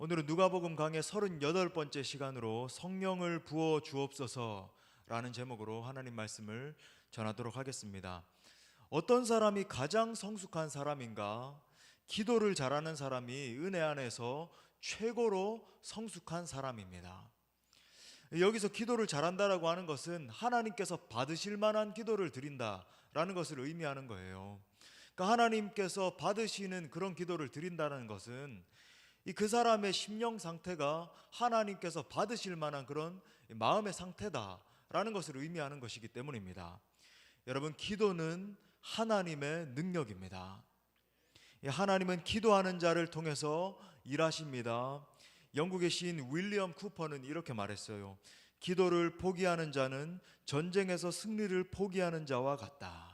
오늘은 누가복음 강의 38번째 시간으로 성령을 부어 주옵소서라는 제목으로 하나님 말씀을 전하도록 하겠습니다. 어떤 사람이 가장 성숙한 사람인가? 기도를 잘하는 사람이 은혜 안에서 최고로 성숙한 사람입니다. 여기서 기도를 잘한다라고 하는 것은 하나님께서 받으실 만한 기도를 드린다라는 것을 의미하는 거예요. 그러니까 하나님께서 받으시는 그런 기도를 드린다는 것은 그 사람의 심령 상태가 하나님께서 받으실 만한 그런 마음의 상태다라는 것을 의미하는 것이기 때문입니다. 여러분, 기도는 하나님의 능력입니다. 하나님은 기도하는 자를 통해서 일하십니다. 영국의 시인 윌리엄 쿠퍼는 이렇게 말했어요. 기도를 포기하는 자는 전쟁에서 승리를 포기하는 자와 같다.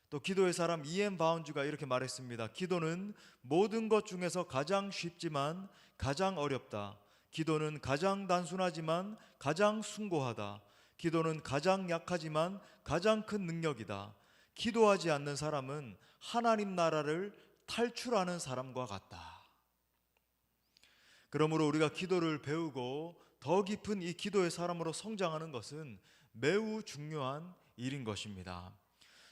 또 기도의 사람 이엔 바운즈가 이렇게 말했습니다. 기도는 모든 것 중에서 가장 쉽지만 가장 어렵다. 기도는 가장 단순하지만 가장 숭고하다. 기도는 가장 약하지만 가장 큰 능력이다. 기도하지 않는 사람은 하나님 나라를 탈출하는 사람과 같다. 그러므로 우리가 기도를 배우고 더 깊은 이 기도의 사람으로 성장하는 것은 매우 중요한 일인 것입니다.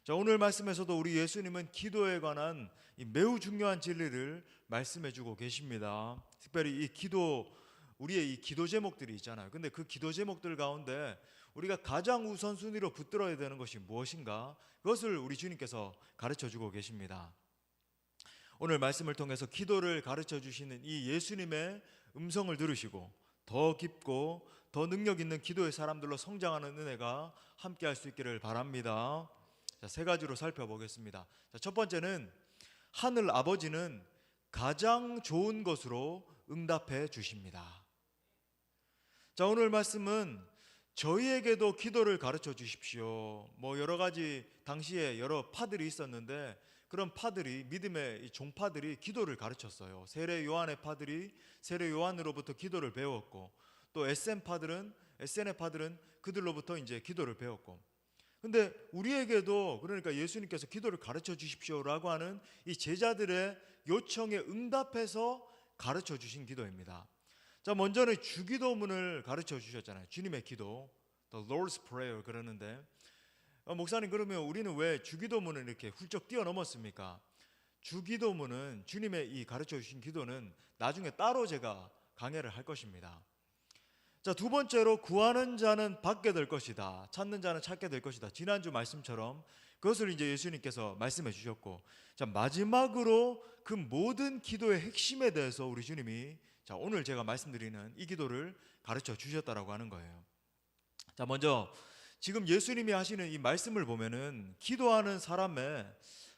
자, 오늘 말씀에서도 우리 예수님은 기도에 관한 이 매우 중요한 진리를 말씀해 주고 계십니다. 특별히 이 기도, 우리의 이 기도 제목들이 있잖아요. 근데 그 기도 제목들 가운데 우리가 가장 우선순위로 붙들어야 되는 것이 무엇인가? 그것을 우리 주님께서 가르쳐 주고 계십니다. 오늘 말씀을 통해서 기도를 가르쳐 주시는 이 예수님의 음성을 들으시고 더 깊고 더 능력 있는 기도의 사람들로 성장하는 은혜가 함께 할 수 있기를 바랍니다. 자, 세 가지로 살펴보겠습니다. 자, 첫 번째는 하늘 아버지는 가장 좋은 것으로 응답해 주십니다. 자, 오늘 말씀은 저희에게도 기도를 가르쳐 주십시오. 여러 가지 당시에 여러 파들이 있었는데 그런 파들이, 믿음의 종파들이 기도를 가르쳤어요. 세례 요한의 파들이 세례 요한으로부터 기도를 배웠고, 또 SN의 파들은 그들로부터 이제 기도를 배웠고, 근데 우리에게도, 그러니까 예수님께서 기도를 가르쳐 주십시오라고 하는 이 제자들의 요청에 응답해서 가르쳐 주신 기도입니다. 자, 먼저는 주기도문을 가르쳐 주셨잖아요. 주님의 기도, The Lord's Prayer 그러는데, 목사님, 그러면 우리는 왜 주기도문을 이렇게 훌쩍 뛰어넘었습니까? 주기도문은, 주님의 이 가르쳐 주신 기도는 나중에 따로 제가 강해를 할 것입니다. 자, 두 번째로 구하는 자는 받게 될 것이다. 찾는 자는 찾게 될 것이다. 지난주 말씀처럼 그것을 이제 예수님께서 말씀해 주셨고, 자, 마지막으로 그 모든 기도의 핵심에 대해서 우리 주님이, 자, 오늘 제가 말씀드리는 이 기도를 가르쳐 주셨다라고 하는 거예요. 자, 먼저 지금 예수님이 하시는 이 말씀을 보면은 기도하는 사람의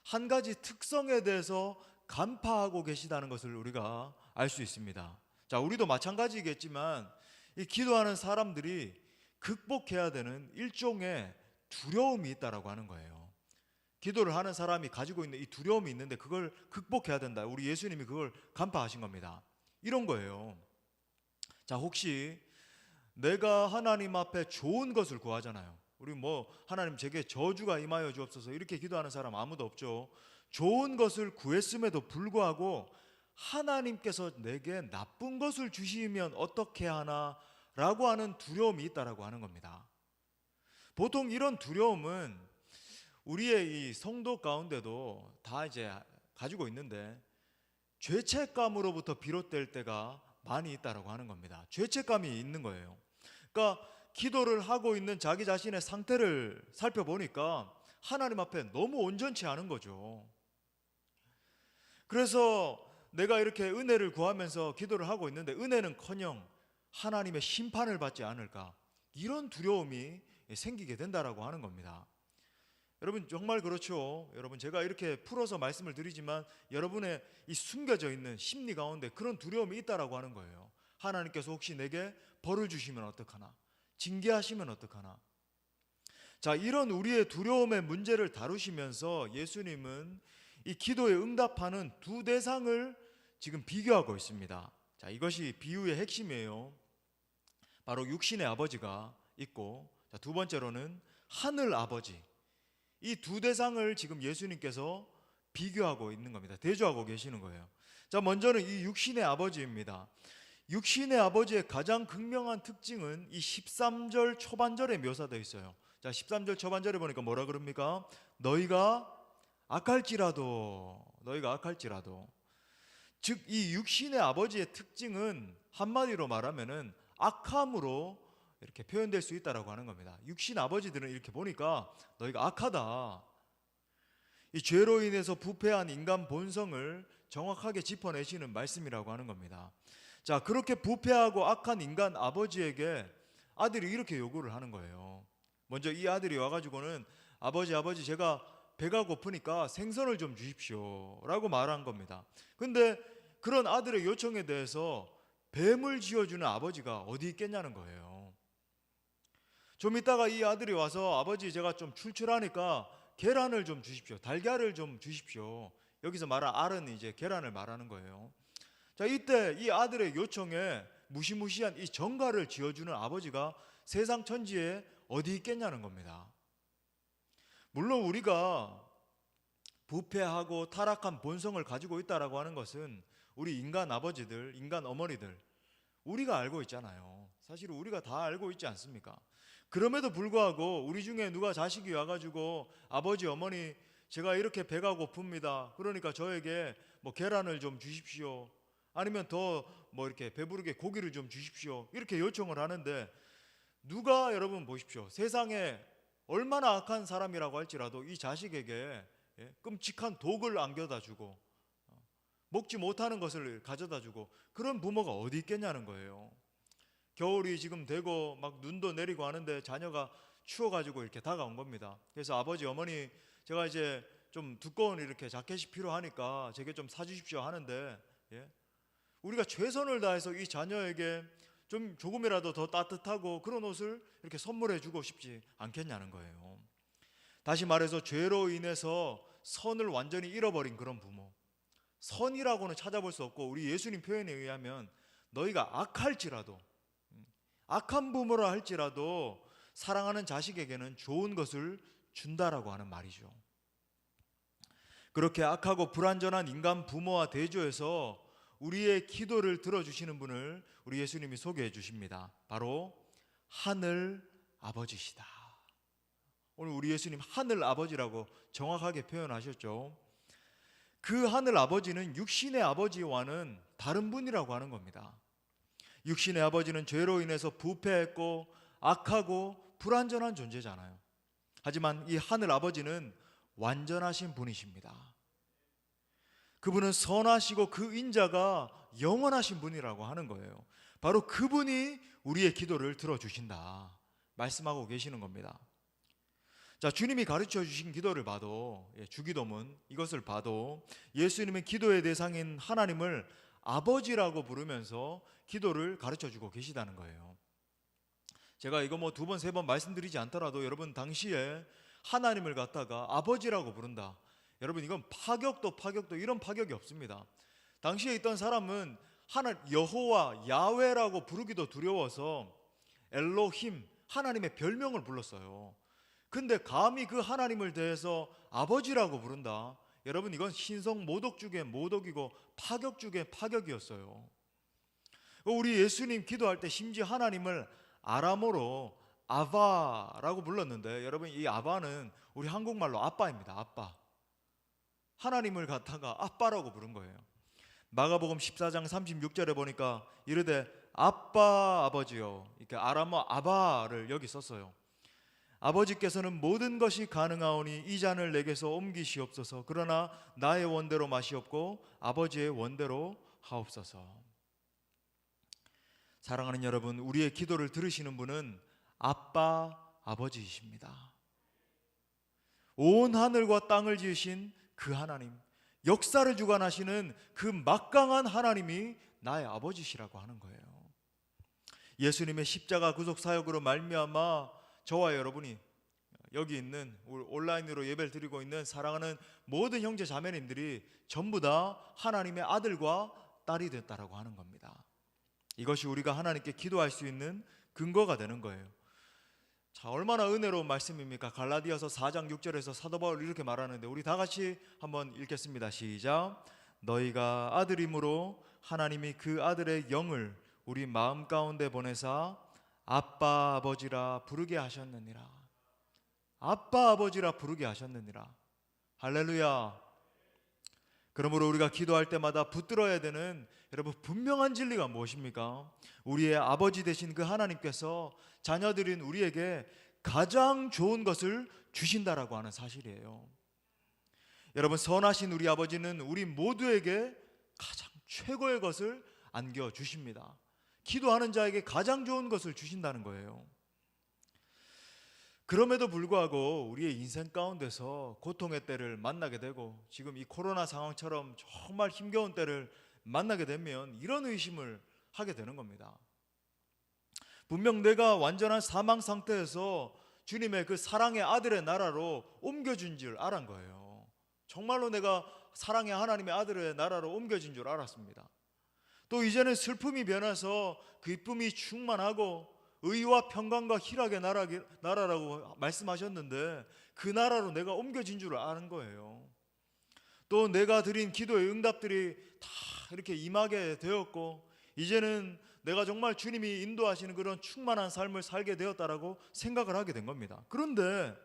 한 가지 특성에 대해서 간파하고 계시다는 것을 우리가 알 수 있습니다. 자, 우리도 마찬가지겠지만 이 기도하는 사람들이 극복해야 되는 일종의 두려움이 있다라고 하는 거예요. 기도를 하는 사람이 가지고 있는 이 두려움이 있는데 그걸 극복해야 된다. 우리 예수님이 그걸 간파하신 겁니다. 이런 거예요. 자, 혹시 내가 하나님 앞에 좋은 것을 구하잖아요. 우리 하나님 제게 저주가 임하여 주옵소서 이렇게 기도하는 사람 아무도 없죠. 좋은 것을 구했음에도 불구하고 하나님께서 내게 나쁜 것을 주시면 어떻게 하나 라고 하는 두려움이 있다라고 하는 겁니다. 보통 이런 두려움은 우리의 이 성도 가운데도 다 이제 가지고 있는데 죄책감으로부터 비롯될 때가 많이 있다라고 하는 겁니다. 죄책감이 있는 거예요. 그러니까 기도를 하고 있는 자기 자신의 상태를 살펴보니까 하나님 앞에 너무 온전치 않은 거죠. 그래서 내가 이렇게 은혜를 구하면서 기도를 하고 있는데 은혜는커녕 하나님의 심판을 받지 않을까, 이런 두려움이 생기게 된다라고 하는 겁니다. 여러분, 정말 그렇죠. 여러분, 제가 이렇게 풀어서 말씀을 드리지만 여러분의 이 숨겨져 있는 심리 가운데 그런 두려움이 있다라고 하는 거예요. 하나님께서 혹시 내게 벌을 주시면 어떡하나, 징계하시면 어떡하나. 자, 이런 우리의 두려움의 문제를 다루시면서 예수님은 이 기도에 응답하는 두 대상을 지금 비교하고 있습니다. 자, 이것이 비유의 핵심이에요. 바로 육신의 아버지가 있고, 자, 두 번째로는 하늘 아버지. 이 두 대상을 지금 예수님께서 비교하고 있는 겁니다. 대조하고 계시는 거예요. 자, 먼저는 이 육신의 아버지입니다. 육신의 아버지의 가장 극명한 특징은 이 13절 초반절에 묘사되어 있어요. 자, 13절 초반절에 보니까 뭐라 그럽니까? 너희가 악할지라도, 너희가 악할지라도. 즉 이 육신의 아버지의 특징은 한마디로 말하면은 악함으로 이렇게 표현될 수 있다라고 하는 겁니다. 육신 아버지들은 이렇게 보니까 너희가 악하다. 이 죄로 인해서 부패한 인간 본성을 정확하게 짚어내시는 말씀이라고 하는 겁니다. 자, 그렇게 부패하고 악한 인간 아버지에게 아들이 이렇게 요구를 하는 거예요. 먼저 이 아들이 와가지고는 아버지 제가 배가 고프니까 생선을 좀 주십시오 라고 말한 겁니다. 근데 그런 아들의 요청에 대해서 뱀을 지어주는 아버지가 어디 있겠냐는 거예요. 좀 이따가 이 아들이 와서 아버지 제가 좀 출출하니까 계란을 좀 주십시오, 달걀을 좀 주십시오. 여기서 말한 알은 이제 계란을 말하는 거예요. 자, 이때 이 아들의 요청에 무시무시한 이 정갈을 지어주는 아버지가 세상 천지에 어디 있겠냐는 겁니다. 물론 우리가 부패하고 타락한 본성을 가지고 있다라고 하는 것은 우리 인간 아버지들, 인간 어머니들 우리가 알고 있잖아요. 사실 우리가 다 알고 있지 않습니까? 그럼에도 불구하고 우리 중에 누가 자식이 와가지고 아버지 어머니 제가 이렇게 배가 고픕니다, 그러니까 저에게 뭐 계란을 좀 주십시오, 아니면 더 뭐 이렇게 배부르게 고기를 좀 주십시오, 이렇게 요청을 하는데, 누가 여러분 보십시오, 세상에 얼마나 악한 사람이라고 할지라도 이 자식에게 끔찍한 독을 안겨다 주고 먹지 못하는 것을 가져다 주고 그런 부모가 어디 있겠냐는 거예요. 겨울이 지금 되고 막 눈도 내리고 하는데 자녀가 추워가지고 이렇게 다가온 겁니다. 그래서 아버지 어머니 제가 이제 좀 두꺼운 이렇게 자켓이 필요하니까 제게 좀 사주십시오 하는데, 우리가 최선을 다해서 이 자녀에게 좀 조금이라도 더 따뜻하고 그런 옷을 이렇게 선물해 주고 싶지 않겠냐는 거예요. 다시 말해서 죄로 인해서 선을 완전히 잃어버린 그런 부모, 선이라고는 찾아볼 수 없고 우리 예수님 표현에 의하면 너희가 악할지라도, 악한 부모라 할지라도 사랑하는 자식에게는 좋은 것을 준다라고 하는 말이죠. 그렇게 악하고 불완전한 인간 부모와 대조해서 우리의 기도를 들어주시는 분을 우리 예수님이 소개해 주십니다. 바로 하늘 아버지시다. 오늘 우리 예수님 하늘 아버지라고 정확하게 표현하셨죠. 그 하늘 아버지는 육신의 아버지와는 다른 분이라고 하는 겁니다. 육신의 아버지는 죄로 인해서 부패했고 악하고 불완전한 존재잖아요. 하지만 이 하늘 아버지는 완전하신 분이십니다. 그분은 선하시고 그 인자가 영원하신 분이라고 하는 거예요. 바로 그분이 우리의 기도를 들어주신다 말씀하고 계시는 겁니다. 자, 주님이 가르쳐 주신 기도를 봐도, 주기도문 이것을 봐도 예수님은 기도의 대상인 하나님을 아버지라고 부르면서 기도를 가르쳐 주고 계시다는 거예요. 제가 이거 뭐 2번, 3번 말씀드리지 않더라도 여러분 당시에 하나님을 갖다가 아버지라고 부른다, 여러분 이건 파격도 이런 파격이 없습니다. 당시에 있던 사람은 여호와 야훼라고 부르기도 두려워서 엘로힘, 하나님의 별명을 불렀어요. 근데 감히 그 하나님을 대해서 아버지라고 부른다, 여러분 이건 신성 모독 중에 모독이고 파격 중에 파격이었어요. 우리 예수님 기도할 때 심지어 하나님을 아람어로 아바라고 불렀는데, 여러분 이 아바는 우리 한국말로 아빠입니다. 아빠. 하나님을 갖다가 아빠라고 부른 거예요. 마가복음 14장 36절에 보니까 이르되 아빠 아버지요, 이렇게 아람어 아바를 여기 썼어요. 아버지께서는 모든 것이 가능하오니 이 잔을 내게서 옮기시옵소서. 그러나 나의 원대로 마시옵고 아버지의 원대로 하옵소서. 사랑하는 여러분, 우리의 기도를 들으시는 분은 아빠 아버지이십니다. 온 하늘과 땅을 지으신 그 하나님, 역사를 주관하시는 그 막강한 하나님이 나의 아버지시라고 하는 거예요. 예수님의 십자가 구속 사역으로 말미암아 저와 여러분이 여기 있는 온라인으로 예배를 드리고 있는 사랑하는 모든 형제 자매님들이 전부 다 하나님의 아들과 딸이 됐다라고 하는 겁니다. 이것이 우리가 하나님께 기도할 수 있는 근거가 되는 거예요. 자, 얼마나 은혜로운 말씀입니까? 갈라디아서 4장 6절에서 사도 바울이 이렇게 말하는데 우리 다 같이 한번 읽겠습니다. 시작. 너희가 아들이므로 하나님이 그 아들의 영을 우리 마음 가운데 보내사 아빠 아버지라 부르게 하셨느니라. 아빠 아버지라 부르게 하셨느니라. 할렐루야. 그러므로 우리가 기도할 때마다 붙들어야 되는 여러분 분명한 진리가 무엇입니까? 우리의 아버지 되신 그 하나님께서 자녀들인 우리에게 가장 좋은 것을 주신다라고 하는 사실이에요. 여러분, 선하신 우리 아버지는 우리 모두에게 가장 최고의 것을 안겨주십니다. 기도하는 자에게 가장 좋은 것을 주신다는 거예요. 그럼에도 불구하고 우리의 인생 가운데서 고통의 때를 만나게 되고 지금 이 코로나 상황처럼 정말 힘겨운 때를 만나게 되면 이런 의심을 하게 되는 겁니다. 분명 내가 완전한 사망 상태에서 주님의 그 사랑의 아들의 나라로 옮겨준 줄 알은 거예요. 정말로 내가 사랑의 하나님의 아들의 나라로 옮겨진 줄 알았습니다. 또 이제는 슬픔이 변해서 기쁨이 충만하고 의와 평강과 희락의 나라라고 말씀하셨는데 그 나라로 내가 옮겨진 줄 아는 거예요. 또 내가 드린 기도의 응답들이 다 이렇게 임하게 되었고 이제는 내가 정말 주님이 인도하시는 그런 충만한 삶을 살게 되었다라고 생각을 하게 된 겁니다. 그런데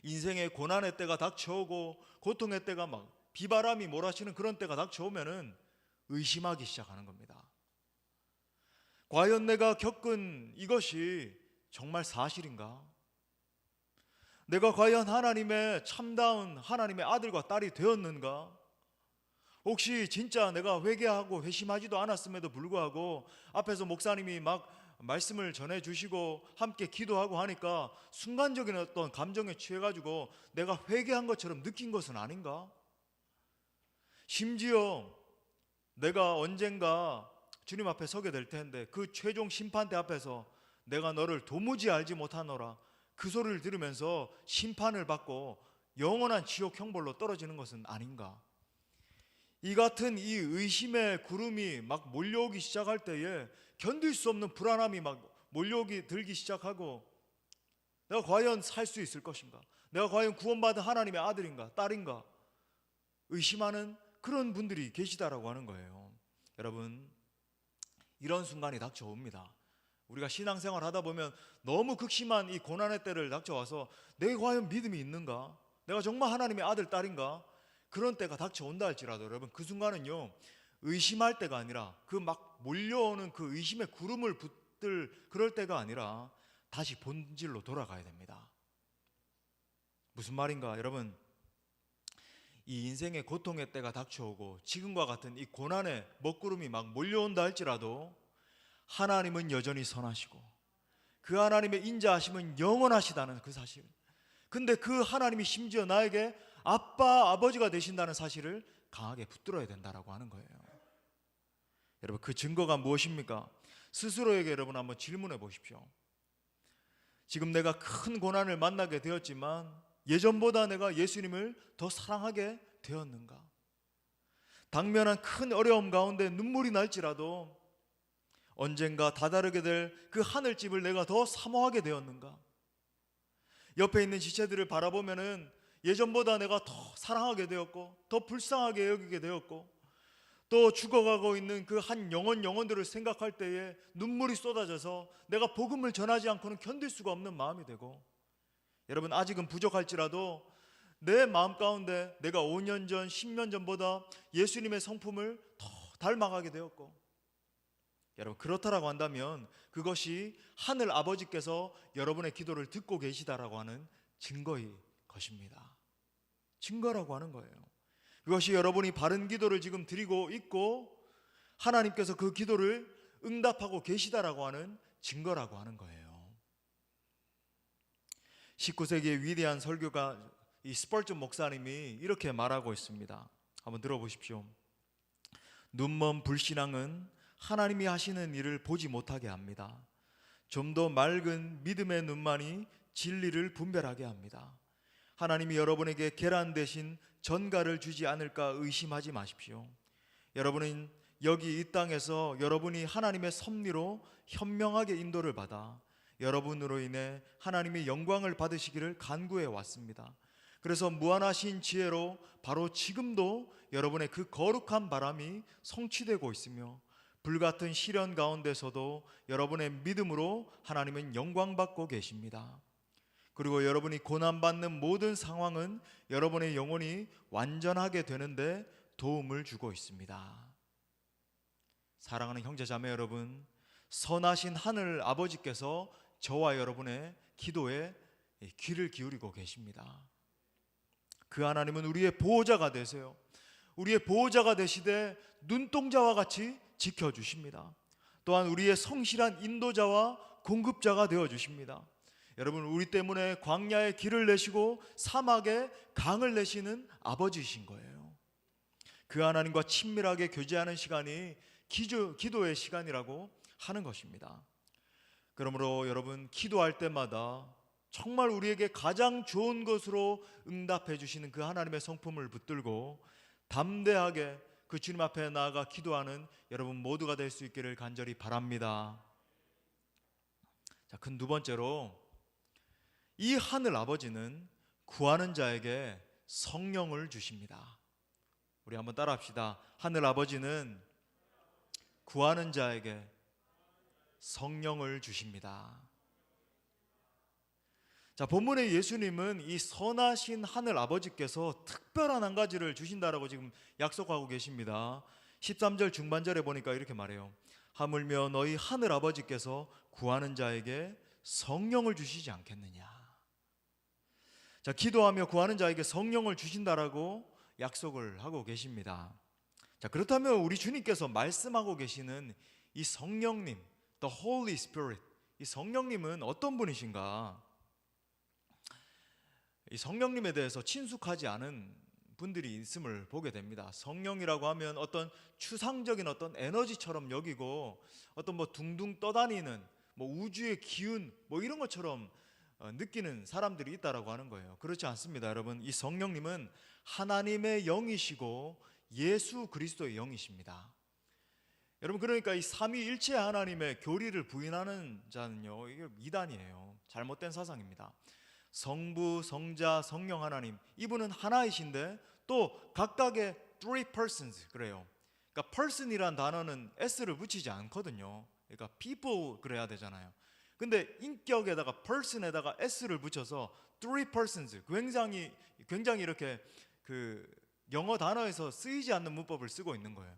인생의 고난의 때가 닥쳐오고 고통의 때가 막 비바람이 몰아치는 그런 때가 닥쳐오면은 의심하기 시작하는 겁니다. 과연 내가 겪은 이것이 정말 사실인가? 내가 과연 하나님의 참다운 하나님의 아들과 딸이 되었는가? 혹시 진짜 내가 회개하고 회심하지도 않았음에도 불구하고 앞에서 목사님이 막 말씀을 전해주시고 함께 기도하고 하니까 순간적인 어떤 감정에 취해가지고 내가 회개한 것처럼 느낀 것은 아닌가? 심지어 내가 언젠가 주님 앞에 서게 될 텐데 그 최종 심판대 앞에서 내가 너를 도무지 알지 못하노라 그 소리를 들으면서 심판을 받고 영원한 지옥 형벌로 떨어지는 것은 아닌가? 이 같은 이 의심의 구름이 막 몰려오기 시작할 때에 견딜 수 없는 불안함이 막 들기 시작하고 내가 과연 살 수 있을 것인가? 내가 과연 구원받은 하나님의 아들인가? 딸인가? 의심하는 그런 분들이 계시다라고 하는 거예요. 여러분, 이런 순간이 닥쳐옵니다. 우리가 신앙생활 하다 보면 너무 극심한 이 고난의 때를 닥쳐와서 내가 과연 믿음이 있는가? 내가 정말 하나님의 아들, 딸인가? 그런 때가 닥쳐온다 할지라도 여러분 그 순간은요 의심할 때가 아니라 그 막 몰려오는 그 의심의 구름을 붙들 그럴 때가 아니라 다시 본질로 돌아가야 됩니다. 무슨 말인가? 여러분, 이 인생의 고통의 때가 닥쳐오고 지금과 같은 이 고난의 먹구름이 막 몰려온다 할지라도 하나님은 여전히 선하시고 그 하나님의 인자하심은 영원하시다는 그 사실, 근데 그 하나님이 심지어 나에게 아빠, 아버지가 되신다는 사실을 강하게 붙들어야 된다라고 하는 거예요. 여러분, 그 증거가 무엇입니까? 스스로에게 여러분 한번 질문해 보십시오. 지금 내가 큰 고난을 만나게 되었지만 예전보다 내가 예수님을 더 사랑하게 되었는가? 당면한 큰 어려움 가운데 눈물이 날지라도 언젠가 다다르게 될 그 하늘집을 내가 더 사모하게 되었는가? 옆에 있는 지체들을 바라보면은 예전보다 내가 더 사랑하게 되었고 더 불쌍하게 여기게 되었고 또 죽어가고 있는 그 한 영혼들을 생각할 때에 눈물이 쏟아져서 내가 복음을 전하지 않고는 견딜 수가 없는 마음이 되고, 여러분 아직은 부족할지라도 내 마음 가운데 내가 5년 전, 10년 전보다 예수님의 성품을 더 닮아가게 되었고, 여러분 그렇다라고 한다면 그것이 하늘 아버지께서 여러분의 기도를 듣고 계시다라고 하는 증거의 것입니다. 증거라고 하는 거예요. 그것이 여러분이 바른 기도를 지금 드리고 있고 하나님께서 그 기도를 응답하고 계시다라고 하는 증거라고 하는 거예요. 19세기의 위대한 설교가 이 스펄전 목사님이 이렇게 말하고 있습니다. 한번 들어보십시오. 눈먼 불신앙은 하나님이 하시는 일을 보지 못하게 합니다. 좀 더 맑은 믿음의 눈만이 진리를 분별하게 합니다. 하나님이 여러분에게 계란 대신 전갈을 주지 않을까 의심하지 마십시오. 여러분은 여기 이 땅에서 여러분이 하나님의 섭리로 현명하게 인도를 받아 여러분으로 인해 하나님의 영광을 받으시기를 간구해 왔습니다. 그래서 무한하신 지혜로 바로 지금도 여러분의 그 거룩한 바람이 성취되고 있으며 불같은 시련 가운데서도 여러분의 믿음으로 하나님은 영광받고 계십니다. 그리고 여러분이 고난받는 모든 상황은 여러분의 영혼이 완전하게 되는데 도움을 주고 있습니다. 사랑하는 형제자매 여러분, 선하신 하늘 아버지께서 저와 여러분의 기도에 귀를 기울이고 계십니다. 그 하나님은 우리의 보호자가 되세요. 우리의 보호자가 되시되 눈동자와 같이 지켜주십니다. 또한 우리의 성실한 인도자와 공급자가 되어주십니다. 여러분, 우리 때문에 광야에 길을 내시고 사막에 강을 내시는 아버지이신 거예요. 그 하나님과 친밀하게 교제하는 시간이 기도의 시간이라고 하는 것입니다. 그러므로 여러분, 기도할 때마다 정말 우리에게 가장 좋은 것으로 응답해 주시는 그 하나님의 성품을 붙들고 담대하게 그 주님 앞에 나아가 기도하는 여러분 모두가 될 수 있기를 간절히 바랍니다. 자, 큰 두 번째로, 이 하늘 아버지는 구하는 자에게 성령을 주십니다. 우리 한번 따라합시다. 하늘 아버지는 구하는 자에게 성령을 주십니다. 자, 본문의 예수님은 이 선하신 하늘 아버지께서 특별한 한 가지를 주신다라고 지금 약속하고 계십니다. 13절 중반절에 보니까 이렇게 말해요. 하물며 너희 하늘 아버지께서 구하는 자에게 성령을 주시지 않겠느냐. 자, 기도하며 구하는 자에게 성령을 주신다라고 약속을 하고 계십니다. 자, 그렇다면 우리 주님께서 말씀하고 계시는 이 성령님, The Holy Spirit, 이 성령님은 어떤 분이신가? 이 성령님에 대해서 친숙하지 않은 분들이 있음을 보게 됩니다. 성령이라고 하면 어떤 추상적인 어떤 에너지처럼 여기고 어떤 뭐 둥둥 떠다니는 뭐 우주의 기운 뭐 이런 것처럼 느끼는 사람들이 있다라고 하는 거예요. 그렇지 않습니다, 여러분. 이 성령님은 하나님의 영이시고 예수 그리스도의 영이십니다. 여러분, 그러니까 이 삼위일체 하나님의 교리를 부인하는 자는요, 이게 이단이에요. 잘못된 사상입니다. 성부, 성자, 성령 하나님, 이분은 하나이신데 또 각각의 three persons 그래요. 그러니까 person이란 단어는 s를 붙이지 않거든요. 그러니까 people 그래야 되잖아요. 근데 인격에다가 person에다가 s를 붙여서 three persons, 굉장히 이렇게 그 영어 단어에서 쓰이지 않는 문법을 쓰고 있는 거예요.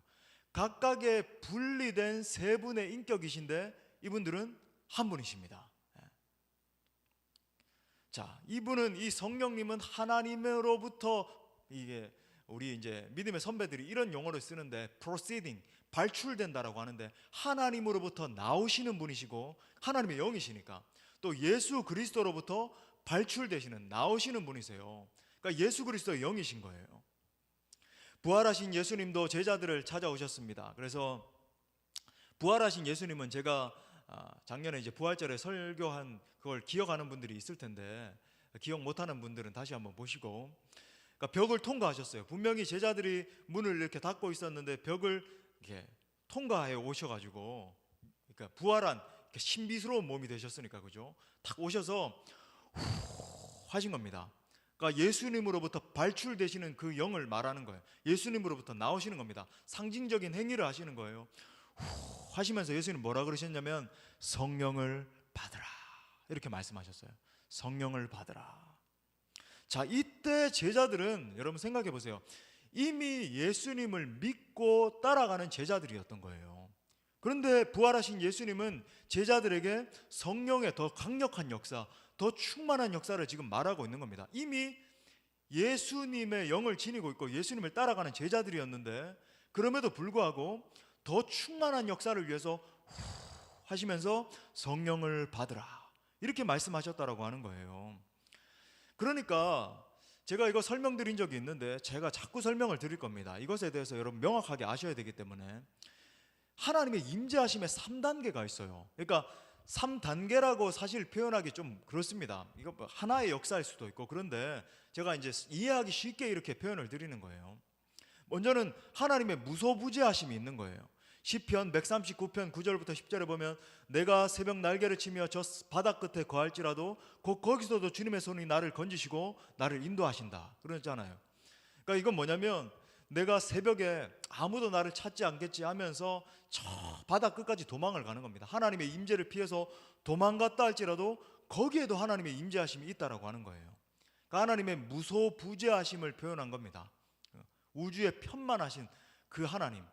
각각의 분리된 세 분의 인격이신데 이분들은 한 분이십니다. 자, 이분은, 이 성령님은 하나님으로부터, 이게 우리 이제 믿음의 선배들이 이런 용어를 쓰는데 proceeding, 발출된다라고 하는데 하나님으로부터 나오시는 분이시고 하나님의 영이시니까 또 예수 그리스도로부터 발출되시는, 나오시는 분이세요. 그러니까 예수 그리스도의 영이신 거예요. 부활하신 예수님도 제자들을 찾아오셨습니다. 그래서 부활하신 예수님은 제가 작년에 이제 부활절에 설교한 그걸 기억하는 분들이 있을 텐데 기억 못하는 분들은 다시 한번 보시고, 그러니까 벽을 통과하셨어요. 분명히 제자들이 문을 이렇게 닫고 있었는데 벽을 이렇게 통과해 오셔가지고, 그러니까 부활한 신비스러운 몸이 되셨으니까, 그죠? 탁 오셔서 후 하신 겁니다. 그러니까 예수님으로부터 발출되시는 그 영을 말하는 거예요. 예수님으로부터 나오시는 겁니다. 상징적인 행위를 하시는 거예요. 후 하시면서 예수님 뭐라 그러셨냐면 성령을 받으라 이렇게 말씀하셨어요. 성령을 받으라. 자, 이때 제자들은 여러분 생각해 보세요. 이미 예수님을 믿고 따라가는 제자들이었던 거예요. 그런데 부활하신 예수님은 제자들에게 성령의 더 강력한 역사, 더 충만한 역사를 지금 말하고 있는 겁니다. 이미 예수님의 영을 지니고 있고 예수님을 따라가는 제자들이었는데 그럼에도 불구하고 더 충만한 역사를 위해서 후 하시면서 성령을 받으라 이렇게 말씀하셨다라고 하는 거예요. 그러니까 제가 이거 설명드린 적이 있는데 제가 자꾸 설명을 드릴 겁니다. 이것에 대해서 여러분 명확하게 아셔야 되기 때문에 하나님의 임재하심의 3단계가 있어요. 그러니까 3단계라고 사실 표현하기 좀 그렇습니다. 이거 하나의 역사일 수도 있고, 그런데 제가 이제 이해하기 쉽게 이렇게 표현을 드리는 거예요. 먼저는 하나님의 무소부재하심이 있는 거예요. 시편 139편 9절부터 10절에 보면 내가 새벽 날개를 치며 저 바다 끝에 거할지라도 거기서도 주님의 손이 나를 건지시고 나를 인도하신다 그러잖아요. 그러니까 이건 뭐냐면 내가 새벽에 아무도 나를 찾지 않겠지 하면서 저 바다 끝까지 도망을 가는 겁니다. 하나님의 임재를 피해서 도망갔다 할지라도 거기에도 하나님의 임재하심이 있다라고 하는 거예요. 그러니까 하나님의 무소부재하심을 표현한 겁니다. 우주의 편만하신 그 하나님.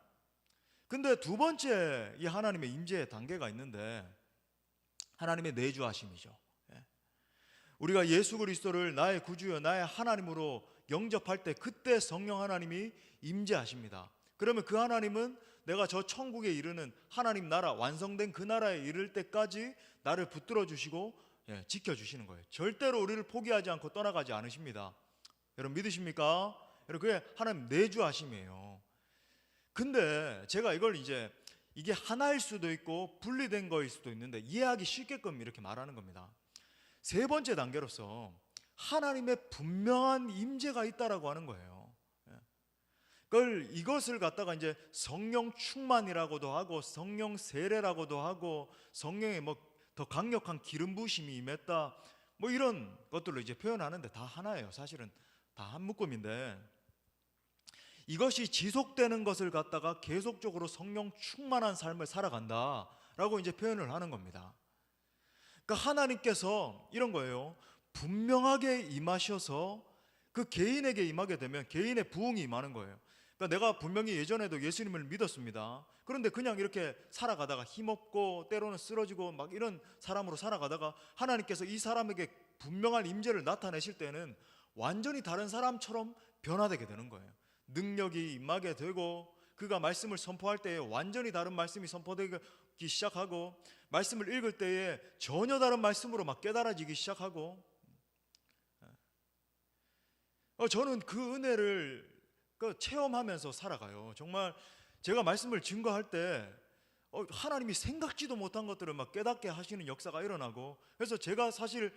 근데 두 번째 이 하나님의 임재의 단계가 있는데 하나님의 내주하심이죠. 우리가 예수 그리스도를 나의 구주여 나의 하나님으로 영접할 때 그때 성령 하나님이 임재하십니다. 그러면 그 하나님은 내가 저 천국에 이르는 하나님 나라 완성된 그 나라에 이를 때까지 나를 붙들어 주시고 지켜주시는 거예요. 절대로 우리를 포기하지 않고 떠나가지 않으십니다. 여러분 믿으십니까? 여러분 그게 하나님 내주하심이에요. 근데 제가 이걸 이게 하나일 수도 있고 분리된 거일 수도 있는데 이해하기 쉽게끔 이렇게 말하는 겁니다. 세 번째 단계로서 하나님의 분명한 임재가 있다라고 하는 거예요. 이것을 갖다가 이제 성령 충만이라고도 하고 성령 세례라고도 하고 성령의 더 강력한 기름 부으심이 임했다 이런 것들로 이제 표현하는데 다 하나예요. 사실은 다 한 묶음인데 이것이 지속되는 것을 갖다가 계속적으로 성령 충만한 삶을 살아간다라고 이제 표현을 하는 겁니다. 그러니까 하나님께서 이런 거예요. 분명하게 임하셔서 그 개인에게 임하게 되면 개인의 부흥이 임하는 거예요. 그러니까 내가 분명히 예전에도 예수님을 믿었습니다. 그런데 그냥 이렇게 살아가다가 힘없고 때로는 쓰러지고 이런 사람으로 살아가다가 하나님께서 이 사람에게 분명한 임재를 나타내실 때는 완전히 다른 사람처럼 변화되게 되는 거예요. 능력이 임하게 되고 그가 말씀을 선포할 때에 완전히 다른 말씀이 선포되기 시작하고 말씀을 읽을 때에 전혀 다른 말씀으로 깨달아지기 시작하고 저는 그 은혜를 체험하면서 살아가요. 정말 제가 말씀을 증거할 때 하나님이 생각지도 못한 것들을 깨닫게 하시는 역사가 일어나고 그래서 제가 사실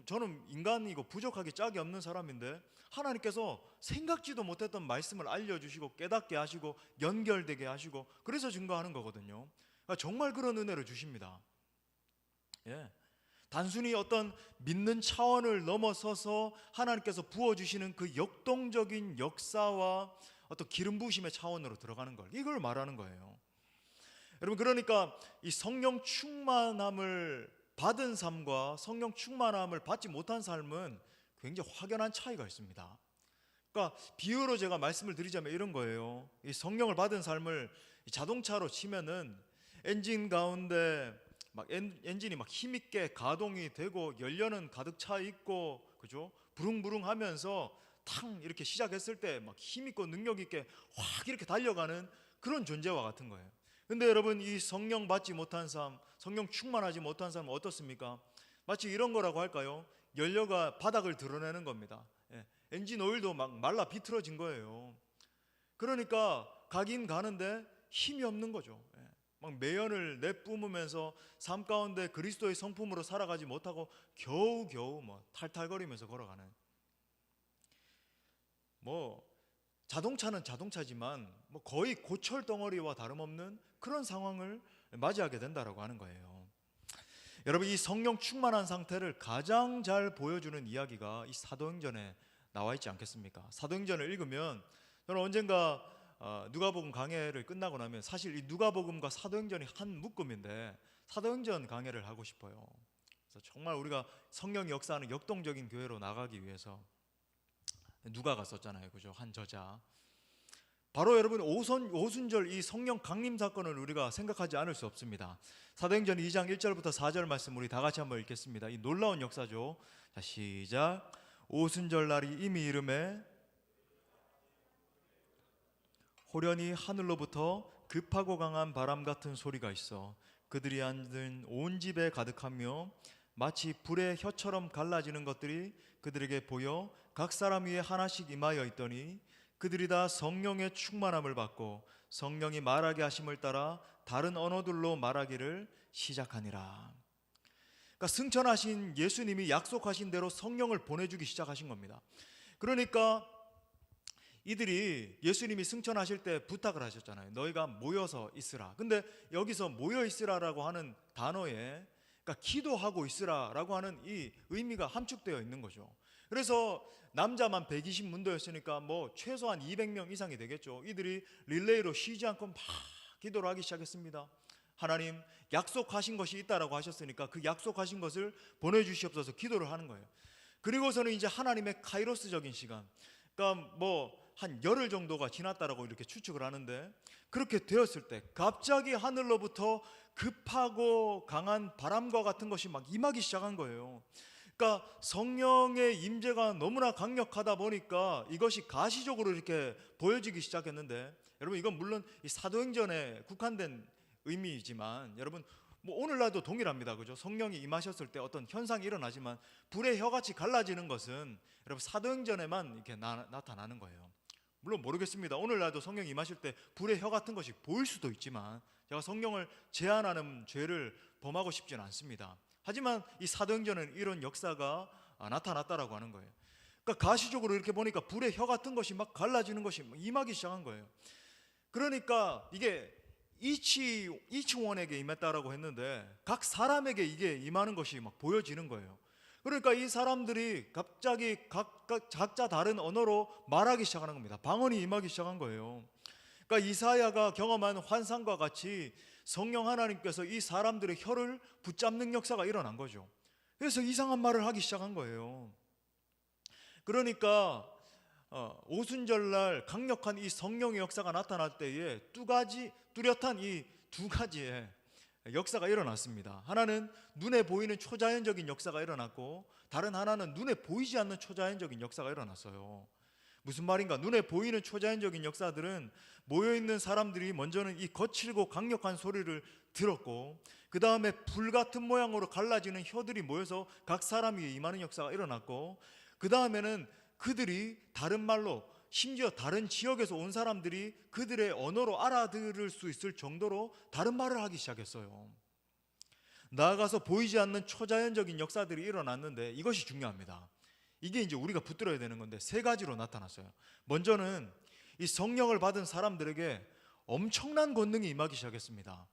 저는 인간이고 부족하게 짝이 없는 사람인데 하나님께서 생각지도 못했던 말씀을 알려주시고 깨닫게 하시고 연결되게 하시고 그래서 증거하는 거거든요. 그러니까 정말 그런 은혜를 주십니다. 단순히 어떤 믿는 차원을 넘어서서 하나님께서 부어주시는 그 역동적인 역사와 어떤 기름 부으심의 차원으로 들어가는 걸 이걸 말하는 거예요. 여러분 그러니까 이 성령 충만함을 받은 삶과 성령 충만함을 받지 못한 삶은 굉장히 확연한 차이가 있습니다. 그러니까 비유로 제가 말씀을 드리자면 이런 거예요. 이 성령을 받은 삶을 자동차로 치면은 엔진 가운데 엔진이 힘있게 가동이 되고 연료는 가득 차 있고 그죠? 부릉부릉 하면서 탕 이렇게 시작했을 때 힘있고 능력 있게 확 이렇게 달려가는 그런 존재와 같은 거예요. 근데 여러분 이 성령 받지 못한 삶, 성령 충만하지 못한 삶은 어떻습니까? 마치 이런 거라고 할까요? 연료가 바닥을 드러내는 겁니다. 엔진 오일도 말라 비틀어진 거예요. 그러니까 가긴 가는데 힘이 없는 거죠. 매연을 내뿜으면서 삶 가운데 그리스도의 성품으로 살아가지 못하고 겨우겨우 탈탈거리면서 걸어가는 자동차는 자동차지만 거의 고철 덩어리와 다름없는 그런 상황을 맞이하게 된다라고 하는 거예요. 여러분 이 성령 충만한 상태를 가장 잘 보여주는 이야기가 이 사도행전에 나와 있지 않겠습니까? 사도행전을 읽으면 저는 언젠가 누가복음 강해를 끝나고 나면 사실 이 누가복음과 사도행전이 한 묶음인데 사도행전 강해를 하고 싶어요. 그래서 정말 우리가 성령이 역사하는 역동적인 교회로 나가기 위해서 누가가 썼잖아요, 그죠? 한 저자. 바로 여러분 오순절 이 성령 강림 사건을 우리가 생각하지 않을 수 없습니다. 사도행전 2장 1절부터 4절 말씀 우리 다 같이 한번 읽겠습니다. 이 놀라운 역사죠. 자, 시작. 오순절 날이 이미 이름에 호련히 하늘로부터 급하고 강한 바람 같은 소리가 있어 그들이 앉은 온 집에 가득하며 마치 불의 혀처럼 갈라지는 것들이 그들에게 보여 각 사람 위에 하나씩 임하여 있더니 그들이 다 성령의 충만함을 받고 성령이 말하게 하심을 따라 다른 언어들로 말하기를 시작하니라. 그러니까 승천하신 예수님이 약속하신 대로 성령을 보내주기 시작하신 겁니다. 그러니까 이들이 예수님이 승천하실 때 부탁을 하셨잖아요. 너희가 모여서 있으라. 근데 여기서 모여 있으라라고 하는 단어에, 그러니까 기도하고 있으라라고 하는 이 의미가 함축되어 있는 거죠. 그래서 남자만 120문도였으니까 뭐 최소한 200명 이상이 되겠죠. 이들이 릴레이로 쉬지 않고 막 기도를 하기 시작했습니다. 하나님, 약속하신 것이 있다라고 하셨으니까 그 약속하신 것을 보내주시옵소서 기도를 하는 거예요. 그리고서는 이제 하나님의 카이로스적인 시간, 그러니까 뭐 한 열흘 정도가 지났다라고 이렇게 추측을 하는데, 그렇게 되었을 때 갑자기 하늘로부터 급하고 강한 바람과 같은 것이 막 임하기 시작한 거예요. 그러니까 성령의 임재가 너무나 강력하다 보니까 이것이 가시적으로 이렇게 보여지기 시작했는데, 여러분 이건 물론 이 사도행전에 국한된 의미이지만 여러분 뭐 오늘날도 동일합니다. 그죠? 성령이 임하셨을 때 어떤 현상이 일어나지만 불의 혀같이 갈라지는 것은 여러분 사도행전에만 이렇게 나타나는 거예요. 물론 모르겠습니다. 오늘날도 성령이 임하실 때 불의 혀 같은 것이 보일 수도 있지만 제가 성령을 제한하는 죄를 범하고 싶지는 않습니다. 하지만 이 사도행전은 이런 역사가 나타났다라고 하는 거예요. 그러니까 가시적으로 이렇게 보니까 불의 혀 같은 것이 막 갈라지는 것이 임하기 시작한 거예요. 그러니까 이게 이치원에게 임했다라고 했는데 각 사람에게 이게 임하는 것이 막 보여지는 거예요. 그러니까 이 사람들이 갑자기 각자 다른 언어로 말하기 시작하는 겁니다. 방언이 임하기 시작한 거예요. 그러니까 이사야가 경험한 환상과 같이 성령 하나님께서 이 사람들의 혀를 붙잡는 역사가 일어난 거죠. 그래서 이상한 말을 하기 시작한 거예요. 그러니까 오순절날 강력한 이 성령의 역사가 나타날 때에 뚜렷한 이 두 가지의 역사가 일어났습니다. 하나는 눈에 보이는 초자연적인 역사가 일어났고, 다른 하나는 눈에 보이지 않는 초자연적인 역사가 일어났어요. 무슨 말인가? 눈에 보이는 초자연적인 역사들은 모여있는 사람들이 먼저는 이 거칠고 강력한 소리를 들었고, 그 다음에 불같은 모양으로 갈라지는 혀들이 모여서 각 사람이 임하는 역사가 일어났고, 그 다음에는 그들이 다른 말로, 심지어 다른 지역에서 온 사람들이 그들의 언어로 알아들을 수 있을 정도로 다른 말을 하기 시작했어요. 나아가서 보이지 않는 초자연적인 역사들이 일어났는데 이것이 중요합니다. 이게 이제 우리가 붙들어야 되는 건데 세 가지로 나타났어요. 먼저는 이 성령을 받은 사람들에게 엄청난 권능이 임하기 시작했습니다.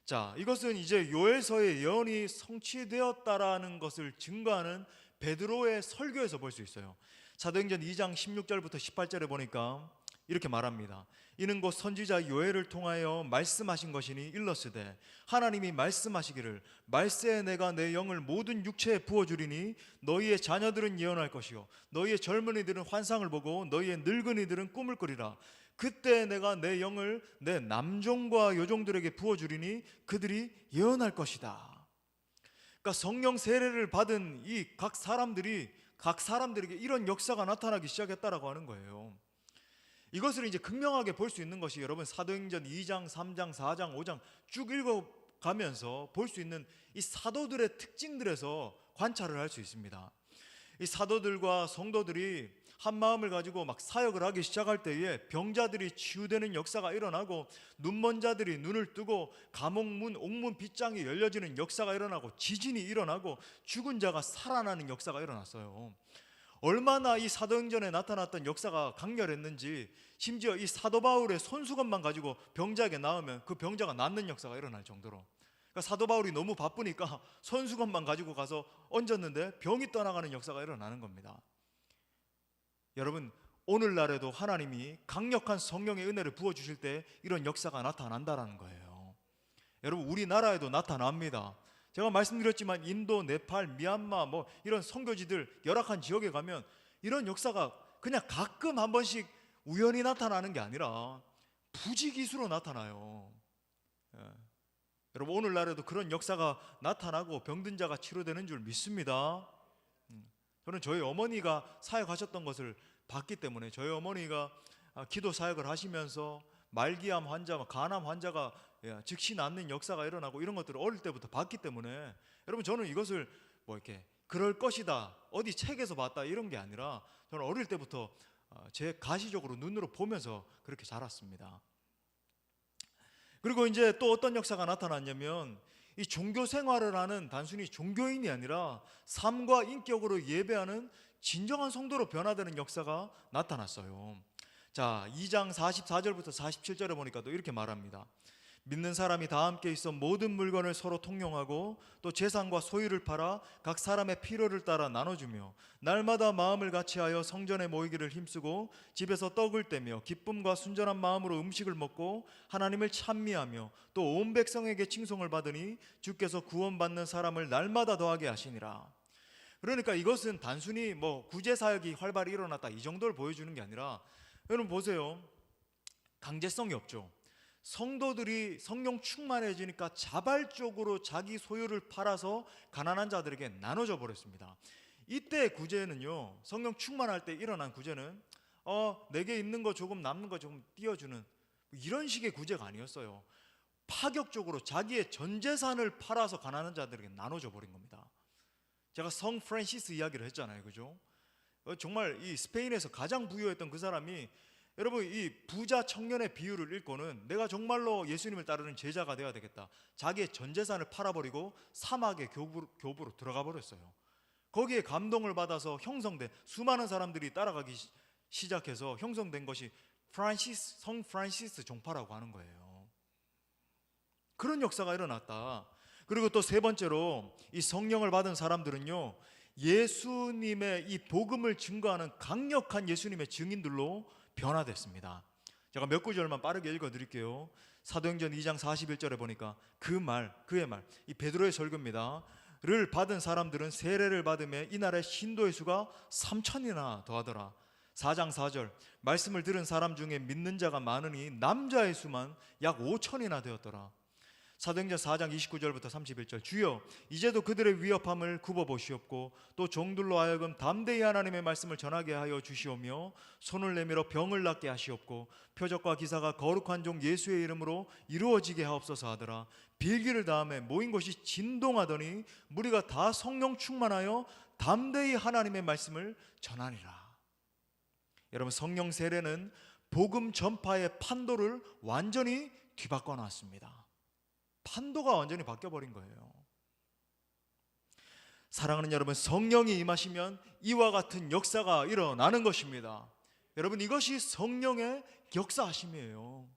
자, 이것은 이제 요엘서의 예언이 성취되었다라는 것을 증거하는 베드로의 설교에서 볼 수 있어요. 사도행전 2장 16절부터 18절에 보니까 이렇게 말합니다. 이는 곧 선지자 요엘을 통하여 말씀하신 것이니 일러스되 하나님이 말씀하시기를 말세에 내가 내 영을 모든 육체에 부어주리니 너희의 자녀들은 예언할 것이요 너희의 젊은이들은 환상을 보고 너희의 늙은이들은 꿈을 꾸리라. 그때 내가 내 영을 내 남종과 여종들에게 부어주리니 그들이 예언할 것이다. 그러니까 성령 세례를 받은 이 각 사람들에게 이런 역사가 나타나기 시작했다라고 하는 거예요. 이것을 이제 극명하게 볼 수 있는 것이 여러분 사도행전 2장, 3장, 4장, 5장 쭉 읽어가면서 볼 수 있는 이 사도들의 특징들에서 관찰을 할 수 있습니다. 이 사도들과 성도들이 한 마음을 가지고 막 사역을 하기 시작할 때에 병자들이 치유되는 역사가 일어나고 눈먼 자들이 눈을 뜨고 감옥문, 옥문 빗장이 열려지는 역사가 일어나고 지진이 일어나고 죽은 자가 살아나는 역사가 일어났어요. 얼마나 이 사도행전에 나타났던 역사가 강렬했는지 심지어 이 사도 바울의 손수건만 가지고 병자에게 나으면 그 병자가 낫는 역사가 일어날 정도로, 그러니까 사도 바울이 너무 바쁘니까 손수건만 가지고 가서 얹었는데 병이 떠나가는 역사가 일어나는 겁니다. 여러분 오늘날에도 하나님이 강력한 성령의 은혜를 부어주실 때 이런 역사가 나타난다는 거예요. 여러분 우리나라에도 나타납니다. 제가 말씀드렸지만 인도, 네팔, 미얀마 뭐 이런 선교지들 열악한 지역에 가면 이런 역사가 그냥 가끔 한 번씩 우연히 나타나는 게 아니라 부지기수로 나타나요. 여러분 오늘날에도 그런 역사가 나타나고 병든 자가 치료되는 줄 믿습니다. 저는 저희 어머니가 사역하셨던 것을 봤기 때문에, 저희 어머니가 기도 사역을 하시면서 말기암 환자, 간암 환자가 즉시 낫는 역사가 일어나고 이런 것들을 어릴 때부터 봤기 때문에 여러분 저는 이것을 뭐 이렇게 그럴 것이다 어디 책에서 봤다 이런 게 아니라 저는 어릴 때부터 제 가시적으로 눈으로 보면서 그렇게 자랐습니다. 그리고 이제 또 어떤 역사가 나타났냐면 이 종교 생활을 하는 단순히 종교인이 아니라 삶과 인격으로 예배하는 진정한 성도로 변화되는 역사가 나타났어요. 자, 2장 44절부터 47절에 보니까 또 이렇게 말합니다. 믿는 사람이 다 함께 있어 모든 물건을 서로 통용하고 또 재산과 소유를 팔아 각 사람의 필요를 따라 나눠주며 날마다 마음을 같이하여 성전에 모이기를 힘쓰고 집에서 떡을 떼며 기쁨과 순전한 마음으로 음식을 먹고 하나님을 찬미하며 또 온 백성에게 칭송을 받으니 주께서 구원받는 사람을 날마다 더하게 하시니라. 그러니까 이것은 단순히 뭐 구제 사역이 활발히 일어났다 이 정도를 보여주는 게 아니라, 여러분 보세요, 강제성이 없죠. 성도들이 성령 충만해지니까 자발적으로 자기 소유를 팔아서 가난한 자들에게 나눠줘 버렸습니다. 이때 구제는요, 성령 충만할 때 일어난 구제는 내게 있는 거 조금 남는 거 조금 띄워주는 이런 식의 구제가 아니었어요. 파격적으로 자기의 전 재산을 팔아서 가난한 자들에게 나눠줘 버린 겁니다. 제가 성 프란시스 이야기를 했잖아요, 그죠? 정말 이 스페인에서 가장 부유했던 그 사람이, 여러분 이 부자 청년의 비유를 읽고는 내가 정말로 예수님을 따르는 제자가 되어야 되겠다, 자기의 전 재산을 팔아버리고 사막의 교부로 들어가 버렸어요. 거기에 감동을 받아서 형성된 수많은 사람들이 따라가기 시작해서 형성된 것이 성 프란시스 종파라고 하는 거예요. 그런 역사가 일어났다. 그리고 또 세 번째로 이 성령을 받은 사람들은요, 예수님의 이 복음을 증거하는 강력한 예수님의 증인들로 변화됐습니다. 제가 몇 구절만 빠르게 읽어드릴게요. 사도행전 2장 41절에 보니까 그의 말, 이 베드로의 설교입니다. 를 받은 사람들은 세례를 받음에 이날의 신도의 수가 3천이나 더하더라. 4장 4절, 말씀을 들은 사람 중에 믿는 자가 많으니 남자의 수만 약 5천이나 되었더라. 사도행전 4장 29절부터 31절, 주여 이제도 그들의 위협함을 굽어보시옵고 또 종들로 하여금 담대히 하나님의 말씀을 전하게 하여 주시오며 손을 내밀어 병을 낫게 하시옵고 표적과 기사가 거룩한 종 예수의 이름으로 이루어지게 하옵소서 하더라. 빌기를 다음에 모인 곳이 진동하더니 무리가 다 성령 충만하여 담대히 하나님의 말씀을 전하니라. 여러분, 성령 세례는 복음 전파의 판도를 완전히 뒤바꿔 놨습니다. 판도가 완전히 바뀌어버린 거예요. 사랑하는 여러분, 성령이 임하시면 이와 같은 역사가 일어나는 것입니다. 여러분, 이것이 성령의 역사하심이에요.